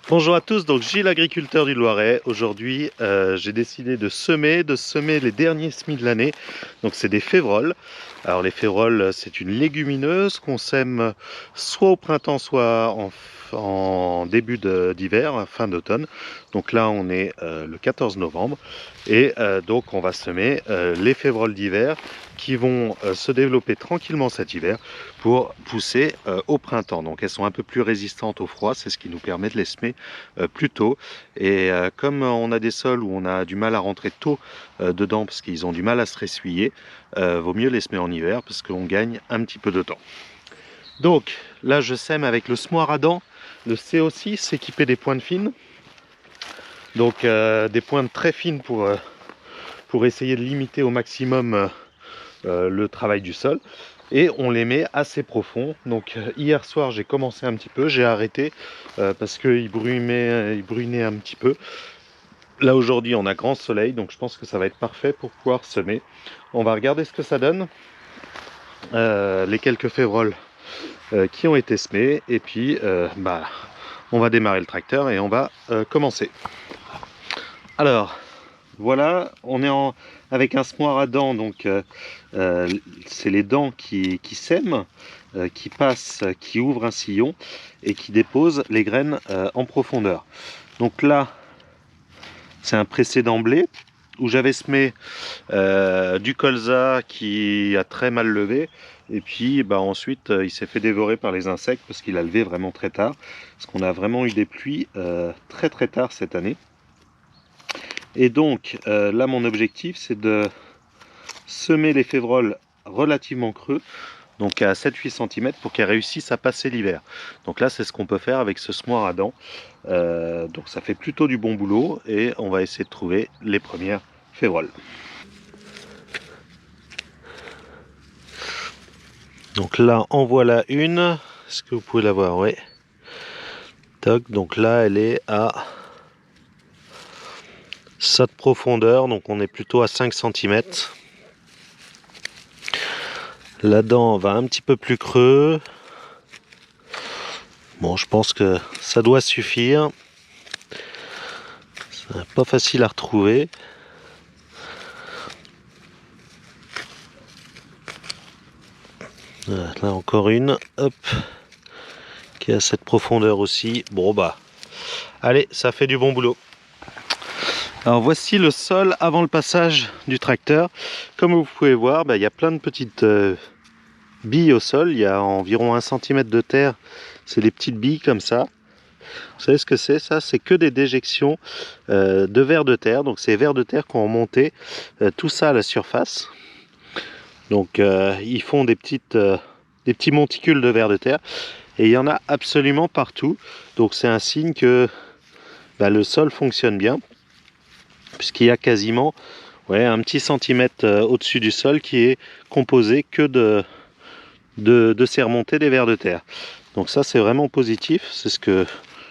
Bonjour à tous, donc Gilles, agriculteur du Loiret. Aujourd'hui, j'ai décidé de semer les derniers semis de l'année. Donc c'est des févroles. Alors les févroles, c'est une légumineuse qu'on sème soit au printemps, soit en début d'hiver, fin d'automne. Donc là, on est le 14 novembre. Et donc on va semer les févroles d'hiver qui vont se développer tranquillement cet hiver pour pousser au printemps. Donc elles sont un peu plus résistantes au froid, c'est ce qui nous permet de les semer plus tôt. Et comme on a des sols où on a du mal à rentrer tôt dedans parce qu'ils ont du mal à se ressuyer, vaut mieux les semer en hiver parce qu'on gagne un petit peu de temps. Donc là je sème avec le semoir à dents, le CO6 équipé des pointes fines. Donc des pointes très fines pour essayer de limiter au maximum le travail du sol. Et on les met assez profond. Donc hier soir j'ai commencé un petit peu, j'ai arrêté parce qu'il brunait un petit peu. Là aujourd'hui on a grand soleil, donc je pense que ça va être parfait pour pouvoir semer. On va regarder ce que ça donne, les quelques févroles qui ont été semés, et puis on va démarrer le tracteur et on va commencer. Alors voilà, on est avec un semoir à dents, donc c'est les dents qui sèment, qui passent, qui ouvrent un sillon et qui déposent les graines en profondeur. Donc là, c'est un précédent blé où j'avais semé du colza qui a très mal levé, et puis ensuite il s'est fait dévorer par les insectes parce qu'il a levé vraiment très tard, parce qu'on a vraiment eu des pluies très tard cette année. Et donc là mon objectif c'est de semer les févroles relativement creux, donc à 7-8 cm, pour qu'elles réussissent à passer l'hiver. Donc là c'est ce qu'on peut faire avec ce semoir à dents. Donc ça fait plutôt du bon boulot et on va essayer de trouver les premières févroles. Donc là en voilà une. Est-ce que vous pouvez la voir? Oui. Toc, donc là elle est à ça de profondeur, donc on est plutôt à 5 cm. La dent va un petit peu plus creux. Bon, je pense que ça doit suffire. C'est pas facile à retrouver. Là encore une, hop, qui est à cette profondeur aussi. Bon allez, ça fait du bon boulot. Alors voici le sol avant le passage du tracteur. Comme vous pouvez voir, il y a plein de petites billes au sol. Il y a environ 1 cm de terre. C'est des petites billes comme ça. Vous savez ce que c'est ça? C'est que des déjections de vers de terre. Donc c'est vers de terre qui ont monté tout ça à la surface. Donc ils font des petits monticules de vers de terre. Et il y en a absolument partout. Donc c'est un signe que le sol fonctionne bien, puisqu'il y a quasiment un petit centimètre au-dessus du sol qui est composé que de ces remontées des vers de terre. Donc ça c'est vraiment positif, c'est ce que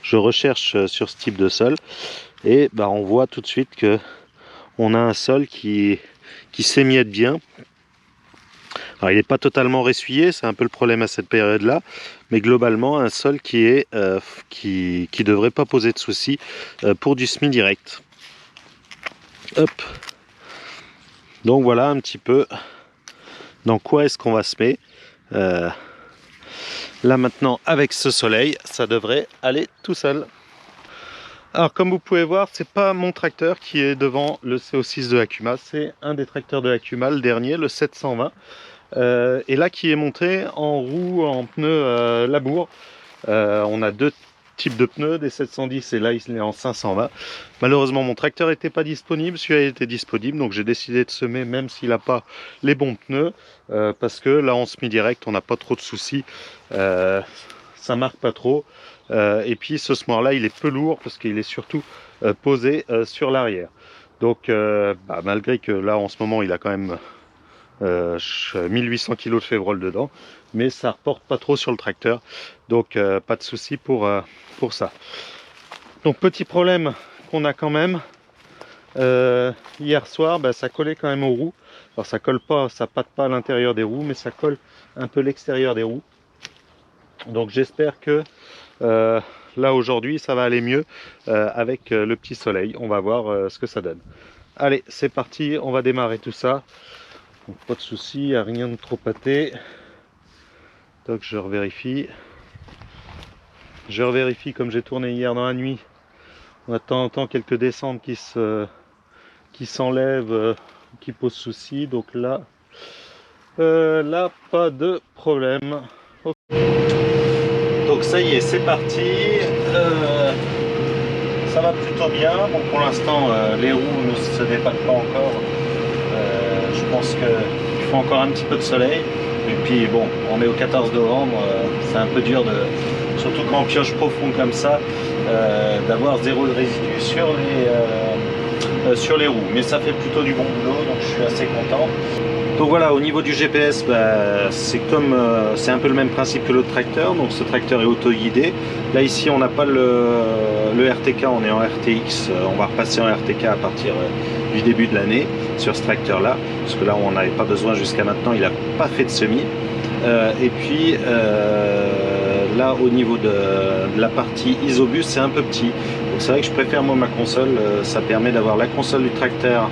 je recherche sur ce type de sol. Et on voit tout de suite que on a un sol qui s'émiette bien. Alors il n'est pas totalement ressuyé, c'est un peu le problème à cette période là, mais globalement un sol qui devrait pas poser de soucis pour du semis direct. Hop. Donc voilà un petit peu dans quoi est-ce qu'on va semer. Là maintenant avec ce soleil, ça devrait aller tout seul. Alors comme vous pouvez voir, c'est pas mon tracteur qui est devant le CO6 de Akuma, c'est un des tracteurs de Akuma, le dernier, le 720. Et là qui est monté en roue, en pneu labour. On a deux types de pneus, des 710 et là il est en 520. Malheureusement mon tracteur n'était pas disponible, celui-là était disponible, donc j'ai décidé de semer même s'il n'a pas les bons pneus, parce que là en semi direct on n'a pas trop de soucis, ça marque pas trop, et puis ce semoir là il est peu lourd parce qu'il est surtout posé sur l'arrière. Donc malgré que là en ce moment il a quand même 1800 kg de févrole dedans, mais ça reporte pas trop sur le tracteur, donc pas de souci pour ça. Donc petit problème qu'on a quand même, hier soir ça collait quand même aux roues. Alors ça colle pas, ça patte pas à l'intérieur des roues, mais ça colle un peu l'extérieur des roues. Donc j'espère que là aujourd'hui ça va aller mieux avec le petit soleil. On va voir ce que ça donne. Allez, c'est parti, on va démarrer tout ça. Donc, pas de souci, rien de trop pâté. Donc je revérifie. Je revérifie comme j'ai tourné hier dans la nuit. On a de temps en temps quelques descentes qui s'enlèvent, qui posent souci. Donc là, pas de problème. Okay. Donc ça y est, c'est parti. Ça va plutôt bien. Bon, pour l'instant, les roues ne se débattent pas encore. Je pense qu'il faut encore un petit peu de soleil. Et puis bon, on est au 14 novembre. C'est un peu dur surtout quand on pioche profond comme ça, d'avoir zéro de résidus sur les roues. Mais ça fait plutôt du bon boulot, donc je suis assez content. Donc voilà, au niveau du GPS, c'est un peu le même principe que l'autre tracteur. Donc ce tracteur est auto-guidé. Là ici, on n'a pas le RTK, on est en RTX. On va repasser en RTK à partir du début de l'année sur ce tracteur-là, parce que là, on n'avait pas besoin jusqu'à maintenant. Il n'a pas fait de semis. Et puis là, au niveau de la partie isobus, c'est un peu petit. Donc c'est vrai que je préfère moi ma console. Ça permet d'avoir la console du tracteur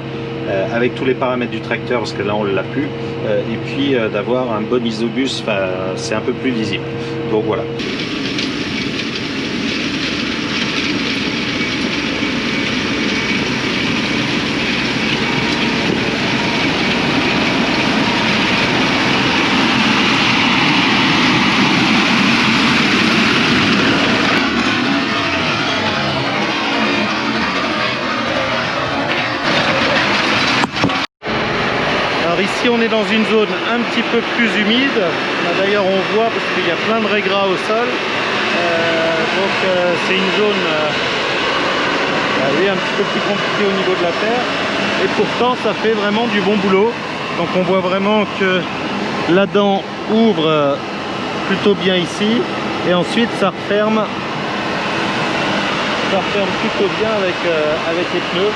avec tous les paramètres du tracteur, parce que là on ne l'a plus, et puis d'avoir un bon isobus, c'est un peu plus lisible. Donc voilà. Ici on est dans une zone un petit peu plus humide. D'ailleurs on voit parce qu'il y a plein de régras au sol. C'est une zone oui, un petit peu plus compliquée au niveau de la terre. Et pourtant ça fait vraiment du bon boulot. Donc on voit vraiment que la dent ouvre plutôt bien ici. Et ensuite ça referme plutôt bien avec les pneus.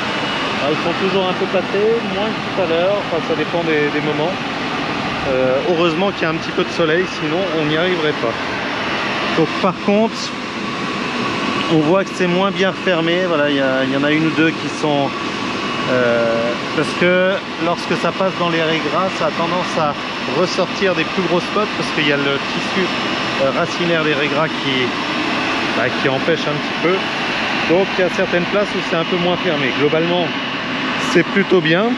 Ils sont toujours un peu pâtés, moins que tout à l'heure, enfin ça dépend des moments. Heureusement qu'il y a un petit peu de soleil, sinon on n'y arriverait pas. Donc par contre, on voit que c'est moins bien fermé. Voilà, il y en a une ou deux qui sont... parce que lorsque ça passe dans les régras, ça a tendance à ressortir des plus gros spots, parce qu'il y a le tissu racinaire des régras qui empêche un petit peu. Donc il y a certaines places où c'est un peu moins fermé. Globalement, c'est plutôt bien.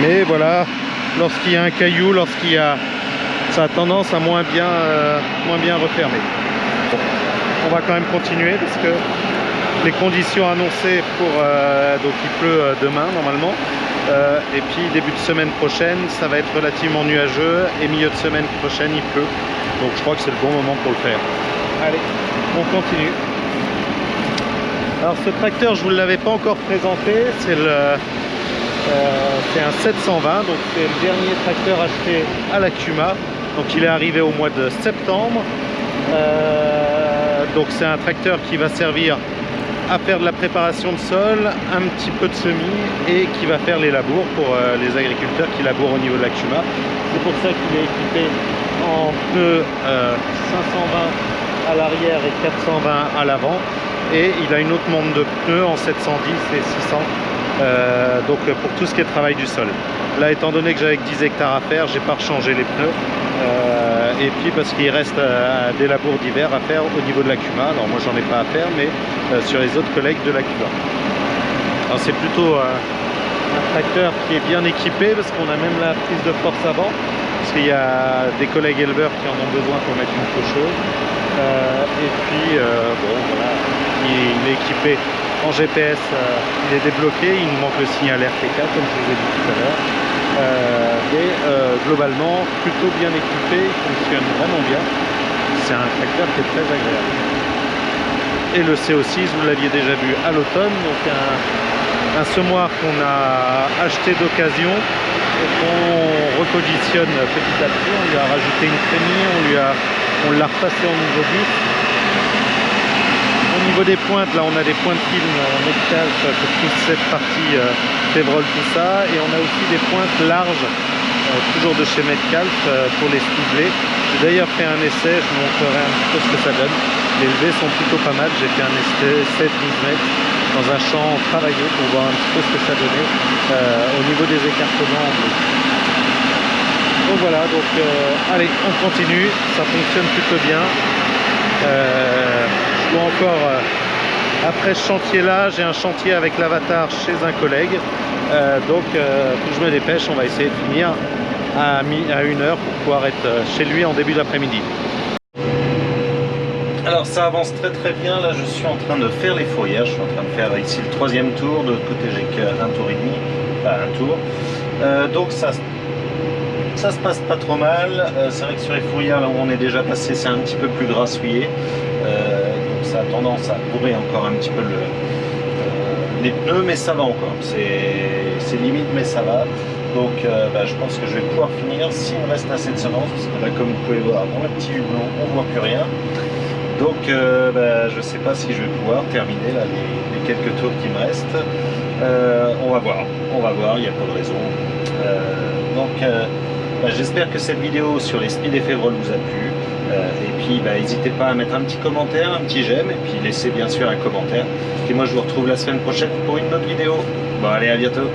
Mais voilà, lorsqu'il y a un caillou, ça a tendance à moins bien refermer. Bon, on va quand même continuer parce que les conditions annoncées donc il pleut demain normalement. Et puis début de semaine prochaine, ça va être relativement nuageux. Et milieu de semaine prochaine, il pleut. Donc je crois que c'est le bon moment pour le faire. Allez, on continue. Alors ce tracteur, je ne vous l'avais pas encore présenté, c'est un 720, donc c'est le dernier tracteur acheté à l'Acuma. Donc il est arrivé au mois de septembre. Donc c'est un tracteur qui va servir à faire de la préparation de sol, un petit peu de semis, et qui va faire les labours pour les agriculteurs qui labourent au niveau de l'Acuma. C'est pour ça qu'il est équipé en pneus 520 à l'arrière et 420 à l'avant. Et il a une autre monte de pneus en 710 et 600, donc pour tout ce qui est travail du sol. Là, étant donné que j'avais 10 hectares à faire, j'ai pas rechangé les pneus. Et puis parce qu'il reste des labours d'hiver à faire au niveau de l'Acuma. Alors moi j'en ai pas à faire, mais sur les autres collègues de l'Acuma. Alors c'est plutôt un tracteur qui est bien équipé, parce qu'on a même la prise de force avant, parce qu'il y a des collègues éleveurs qui en ont besoin pour mettre une faucheuse. Et puis bon voilà, il est équipé en GPS, il est débloqué, il nous manque le signal RTK comme je vous ai dit tout à l'heure. Mais globalement plutôt bien équipé, il fonctionne vraiment bien. C'est un tracteur qui est très agréable. Et le CO6, vous l'aviez déjà vu à l'automne, donc un semoir qu'on a acheté d'occasion et qu'on repositionne petit à petit. On lui a rajouté une trémie, on l'a repassé en isobus. Au niveau des pointes, là on a des pointes film métal pour toute cette partie Févrole, tout ça, et on a aussi des pointes larges toujours de chez Metcalf pour les speedlés. J'ai d'ailleurs fait un essai, je vous montrerai un petit peu ce que ça donne. Les levées sont plutôt pas mal, j'ai fait un essai 7-12 mètres dans un champ travaillé pour voir un petit peu ce que ça donnait au niveau des écartements en bleu. Donc voilà, donc allez, on continue, ça fonctionne plutôt bien. Je dois encore, après ce chantier-là, j'ai un chantier avec l'Avatar chez un collègue. Donc je me dépêche, on va essayer de finir à 1h pour pouvoir être chez lui en début d'après-midi. Alors ça avance très très bien, là je suis en train de faire les fourrières, je suis en train de faire ici le 3e tour, de l'autre côté j'ai qu'un tour et demi, enfin un tour. Donc ça se passe pas trop mal, c'est vrai que sur les fourrières là où on est déjà passé c'est un petit peu plus grassouillé, donc ça a tendance à bourrer encore un petit peu les pneus, mais ça va encore, c'est limite mais ça va. Donc je pense que je vais pouvoir finir s'il me reste assez de semences, parce que là comme vous pouvez voir dans le petit hublot on voit plus rien. Donc je sais pas si je vais pouvoir terminer là, les quelques tours qui me restent. On va voir, il n'y a pas de raison. J'espère que cette vidéo sur les speed et févroles vous a plu. Et puis n'hésitez pas à mettre un petit commentaire, un petit j'aime, et puis laissez bien sûr un commentaire. Et moi je vous retrouve la semaine prochaine pour une autre vidéo. Bon allez, à bientôt.